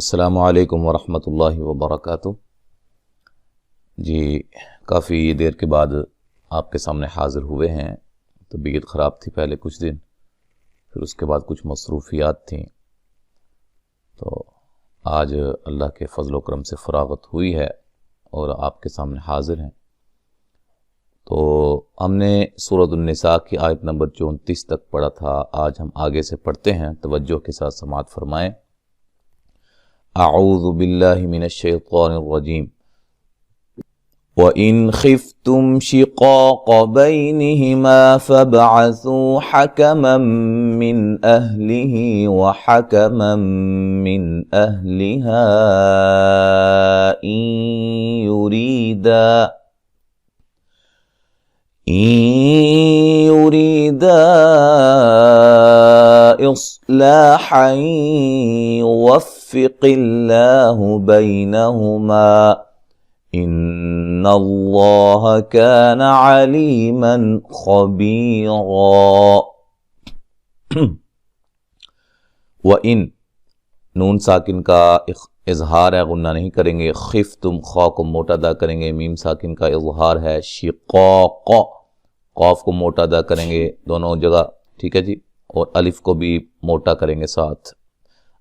السلام علیکم ورحمۃ اللہ وبرکاتہ۔ جی کافی دیر کے بعد آپ کے سامنے حاضر ہوئے ہیں۔ طبیعت خراب تھی پہلے کچھ دن، پھر اس کے بعد کچھ مصروفیات تھیں، تو آج اللہ کے فضل و کرم سے فراغت ہوئی ہے اور آپ کے سامنے حاضر ہیں۔ تو ہم نے سورۃ النساء کی آیت نمبر 34 تک پڑھا تھا، آج ہم آگے سے پڑھتے ہیں، توجہ کے ساتھ سماعت فرمائیں۔ اعوذ باللہ من الشیطان الرجیم وَإِنْ خِفْتُمْ شِقَاقَ بَيْنِهِمَا فَابْعَثُوا حَكَمًا مِّنْ أَهْلِهِ وَحَكَمًا مِّنْ أَهْلِهَا إِن يُرِيدَا إِصْلَاحًا يُوَفِّقِ اللَّهُ بَيْنَهُمَا إِنَّ اللَّهَ كَانَ عَلِيمًا خَبِيرًا۔ وَإِن نون ساکن کا اظہار ہے، غنہ نہیں کریں گے۔ خفتم خا کو موٹا ادا کریں گے، میم ساکن کا اظہار ہے۔ شقاق قاف کو موٹا ادا کریں گے دونوں جگہ، ٹھیک ہے جی، اور الف کو بھی موٹا کریں گے ساتھ۔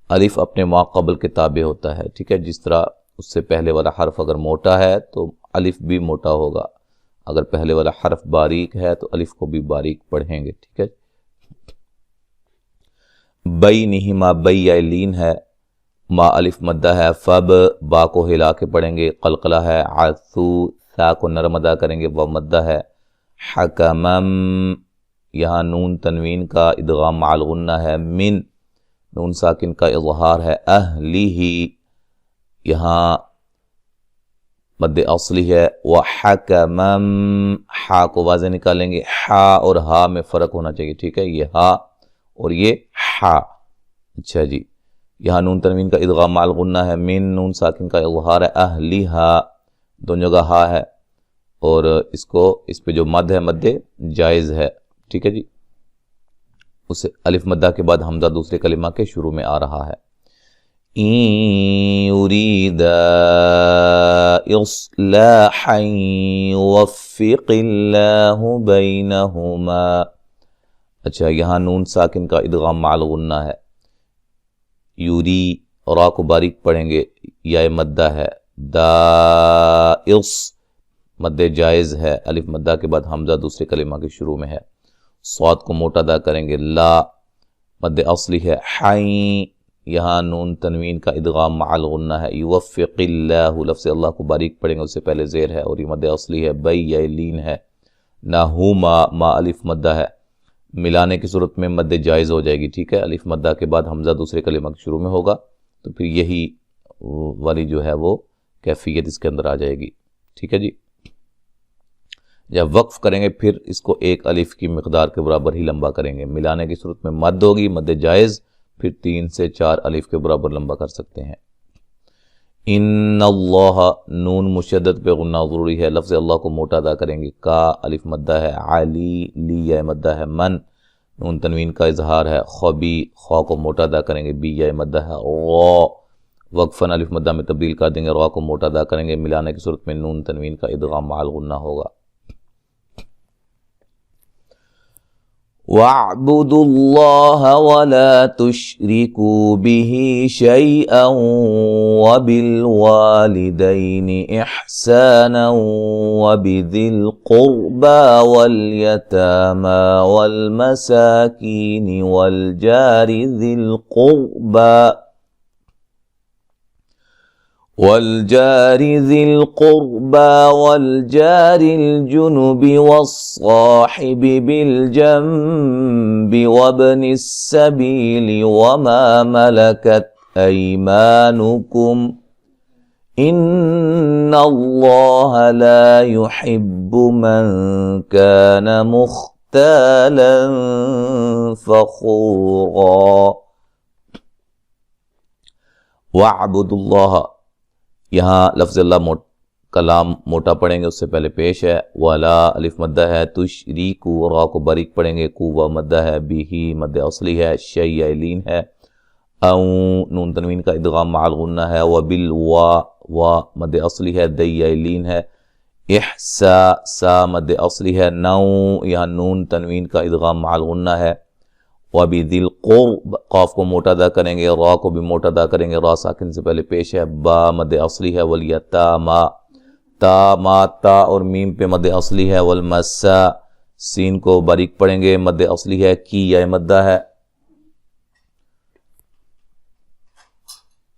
الف اپنے ما قبل کے تابع ہوتا ہے، ٹھیک ہے، جس طرح اس سے پہلے والا حرف اگر موٹا ہے تو الف بھی موٹا ہوگا، اگر پہلے والا حرف باریک ہے تو الف کو بھی باریک پڑھیں گے، ٹھیک ہے۔ بینہما بی یا لین ہے، ما الف مدہ ہے، فب با کو ہلا کے پڑھیں گے، قلقلہ ہے، عثو سا کو نرم ادا کریں گے، و مدہ ہے۔ حکمم یہاں نون تنوین کا ادغام مع الغنہ ہے، من نون ساکن کا اظہار ہے، اہلہ یہاں مد اصلی ہے، وحکمم حا کو واضح نکالیں گے، حا اور ہا میں فرق ہونا چاہیے، ٹھیک ہے، یہ ہا اور یہ حا۔ اچھا جی، یہاں نون تنوین کا ادغام مع الغنہ ہے، من نون ساکن کا اظہار ہے، اہلہا دونوں جگہ ہا ہے، اور اس پہ جو مد ہے مد جائز ہے، ٹھیک ہے جی، اسے الف مدہ کے بعد حمزہ دوسرے کلمہ کے شروع میں آ رہا ہے۔ ان یریدا اصلاحا یوفق اللہ بینہما۔ اچھا، یہاں نون ساکن کا ادغام مع الغنہ ہے، یوری را کو باریک پڑھیں گے، یا مدہ ہے، دا اص مد جائز ہے، الف مدہ کے بعد حمزہ دوسرے کلمہ کے شروع میں ہے، صاد کو موٹا ادا کریں گے، لا مد اصلی ہے، حین یہاں نون تنوین کا ادغام مع الغنہ ہے، یوفق اللہ لفظ اللہ کو باریک پڑھیں گے، اس سے پہلے زیر ہے اور یہ مد اصلی ہے، بی یا لین ہے، نہما ما الف مدہ ہے، ملانے کی صورت میں مد جائز ہو جائے گی، ٹھیک ہے، الف مدہ کے بعد حمزہ دوسرے کلمہ کے شروع میں ہوگا، تو پھر یہی والی جو ہے وہ کیفیت اس کے اندر آ جائے گی، ٹھیک ہے جی۔ جب وقف کریں گے پھر اس کو ایک الف کی مقدار کے برابر ہی لمبا کریں گے، ملانے کی صورت میں مد ہوگی، مد جائز، پھر 3 سے 4 الف کے برابر لمبا کر سکتے ہیں۔ ان اللہ نون مشدد پہ غنہ ضروری ہے، لفظ اللہ کو موٹا ادا کریں گے، کا الف مدہ ہے، علی لی یا مدہ ہے، من نون تنوین کا اظہار ہے، خبی خا کو موٹا ادا کریں گے، بی یا مدہ ہے، را وقفن الف مدہ میں تبدیل کر دیں گے، را کو موٹا ادا کریں گے، ملانے کی صورت میں نون تنوین کا ادغام مع الغنہ ہوگا۔ وَاعْبُدُوا اللَّهَ وَلَا تُشْرِكُوا بِهِ شَيْئًا وَبِالْوَالِدَيْنِ إِحْسَانًا وَبِذِي الْقُرْبَى وَالْيَتَامَى وَالْمَسَاكِينِ وَالْجَارِ ذِي الْقُرْبَى والجار الجنب والصاحب بالجنب وابن السبيل وما ملكت أيمانكم إن الله لا يحب من كان مختالا فخورا۔ وَاعْبُدُوا اللَّهَ یہاں لفظ اللہ کلام موٹا پڑھیں گے، اس سے پہلے پیش ہے، ولا الف مدہ ہے، تشریکو را کو باریک پڑھیں گے، کو و مدہ ہے، بھی مد اصلی ہے، شیء لین ہے، او نون تنوین کا ادغام مع الغنہ ہے، وبالوا مد اصلی ہے، دیلین ہے، احسا سا مد اصلی ہے، نو یہاں نون تنوین کا ادغام مع الغنہ ہے، وبذی القرب قاف کو موٹا ادا کریں گے، را کو بھی موٹا ادا کریں گے، را ساکن سے پہلے پیش ہے، با مد اصلی ہے، والیتاما تا ما تا اور میم پہ مد اصلی ہے، والمسا سین کو باریک پڑھیں گے، مد اصلی ہے، کی یا مدہ ہے،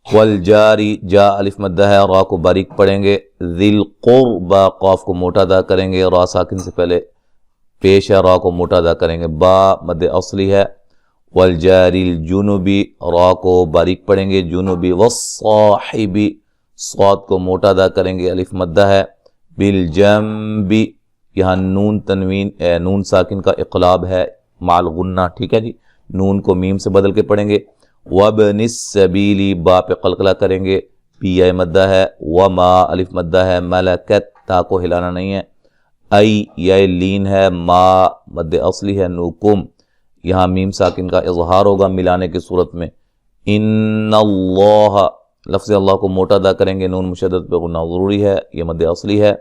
والجاری جا الف مدہ ہے، را کو باریک پڑھیں گے، ذی القربى قاف کو موٹا ادا کریں گے، را ساکن سے پہلے پیش ہے، را کو موٹا ادا کریں گے، با مد اصلی ہے، والجاری الجنوبی را کو باریک پڑھیں گے، جنوبی، والصاحبی صاد کو موٹا ادا کریں گے، الف مدہ ہے، بالجنبی یہاں نون تنوین نون ساکن کا اقلاب ہے مع الغنہ، ٹھیک ہے جی، نون کو میم سے بدل کے پڑھیں گے، وابن السبیلی با پہ قلقلہ کریں گے، پی یا مدہ ہے، وما الف مدہ ہے، ملکت تا کو ہلانا نہیں ہے، ای یا لین ہے، ما مد اصلی ہے، نوکم یہاں میم ساکن کا اظہار ہوگا ملانے کی صورت میں، ان اللہ لفظ اللہ کو موٹا ادا کریں گے، نون مشدد پہ غنہ ضروری ہے، یہ مد اصلی ہے،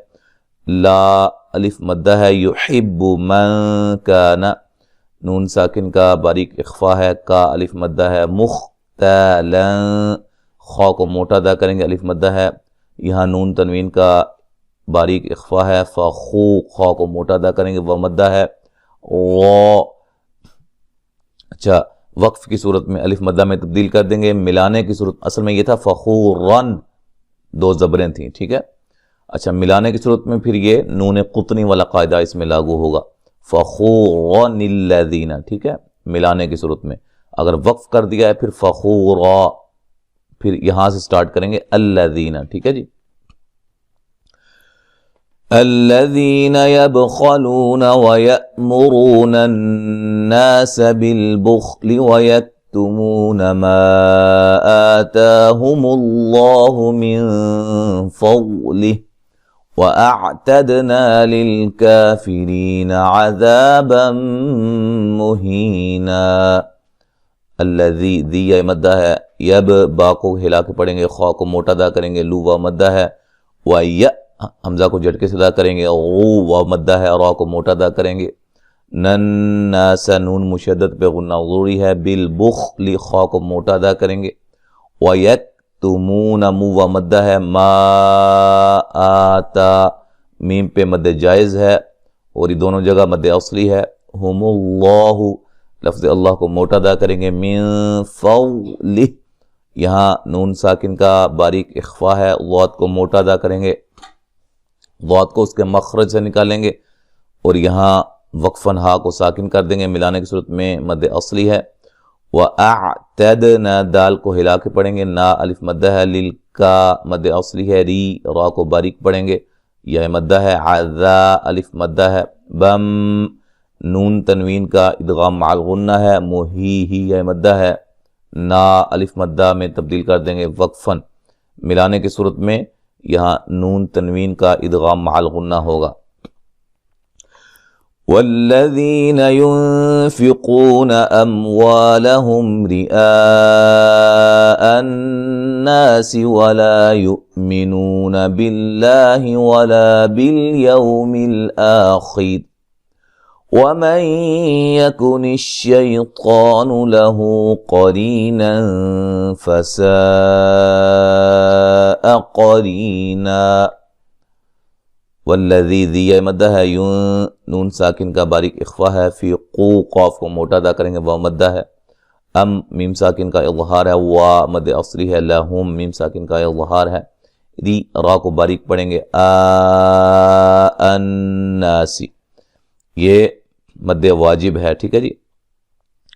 لا الف مدہ ہے، یحب من کان نون ساکن کا باریک اخفا ہے، کا الف مدہ ہے، مختالا خا کو موٹا ادا کریں گے، الف مدہ ہے، یہاں نون تنوین کا باریک اخفا ہے، فخو خا کو موٹا ادا کریں گے، وہ مدہ ہے، اچھا وقف کی صورت میں الف مدہ میں تبدیل کر دیں گے، ملانے کی صورت اصل میں یہ تھا فخورن، دو زبریں تھیں، ٹھیک ہے، اچھا ملانے کی صورت میں پھر یہ نون قطنی والا قاعدہ اس میں لاگو ہوگا، فخورن الذین، ٹھیک ہے، ملانے کی صورت میں، اگر وقف کر دیا ہے پھر فخورا، پھر یہاں سے سٹارٹ کریں گے الذین، ٹھیک ہے جی، الذین یبخلون ویأمرون الناس بالبخل ویکتمون ما آتاهم اللہ من فضلہ وَأَعْتَدْنَا لِلْكَافِرِينَ عَذَابًا مُهِينًا، الذی دی یا مدہ ہے، یب با کو ہلا کے پڑھیں گے، خوا کو موٹا ادا کریں گے، لو وا مدہ ہے، وَيَ حمزہ کو جھٹکے سے ادا کریں گے، غو وا مدہ ہے، را کو موٹا ادا کریں گے، نناس نون مشدد پہ غنہ ضروری ہے، بالبخل خوا کو موٹا ادا کریں گے، وَيَک تمون مو و مدہ ہے، ما آتا میم پہ مد جائز ہے اور یہ دونوں جگہ مد اصلی ہے، ہم اللہ لفظ اللہ کو موٹا ادا کریں گے، من فضلہ یہاں نون ساکن کا باریک اخفا ہے، ضاد کو موٹا ادا کریں گے، ضاد کو اس کے مخرج سے نکالیں گے اور یہاں وقفاً ہا کو ساکن کر دیں گے، ملانے کی صورت میں مد اصلی ہے، وَأَعْتَدْنَا دال کو ہلا کے پڑھیں گے، نا الف مدہ ہے، لِلْکا مد اصلی ہے، ری را کو باریک پڑھیں گے، یہ مدہ ہے، عذا الف مدہ ہے، بم نون تنوین کا ادغام مع الغنہ ہے، ہی یہ مدہ ہے، نا الف مدہ میں تبدیل کر دیں گے وقفاً، ملانے کی صورت میں یہاں نون تنوین کا ادغام مع الغنہ ہوگا، والذین ينفقون اموالهم رئاء الناس ولا يؤمنون بالله ولا باليوم الآخر ومن يكن الشيطان له قرينا فساء قرينا، والذی ذی مدہ ہے، نون ساکن کا باریک اخفا ہے، فی قو قاف کو موٹا ادا کریں گے، وہ مدہ ہے، ام میم ساکن کا اظہار ہے، وا مد اصلی ہے، لہم میم ساکن کا اظہار ہے، ری را کو باریک پڑھیں گے، الناسی یہ مد واجب ہے، ٹھیک ہے جی،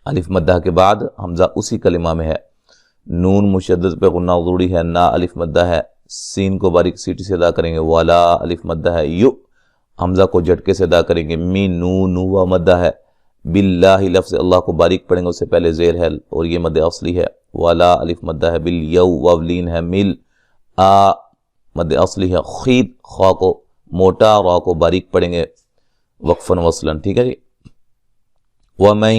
الف مدہ کے بعد حمزہ اسی کلمہ میں ہے، نون مشدد پہ غنہ ضروری ہے، نا الف مدہ ہے، سین کو باریک سیٹی سے ادا کریں گے، والا الف مدہ ہے، یو حمزہ کو جھٹکے سے ادا کریں گے، می نو نو مدہ ہے، باللہ لفظ اللہ کو باریک پڑھیں گے، اس سے پہلے زیر ہے اور یہ مد اصلی ہے، والا الف مدہ ہے، بالیو واولین ہے، مل آ مد اصلی ہے، خید خوا کو موٹا را کو باریک پڑھیں گے وقفاً وصلاً، ٹھیک ہے جی، وَمَن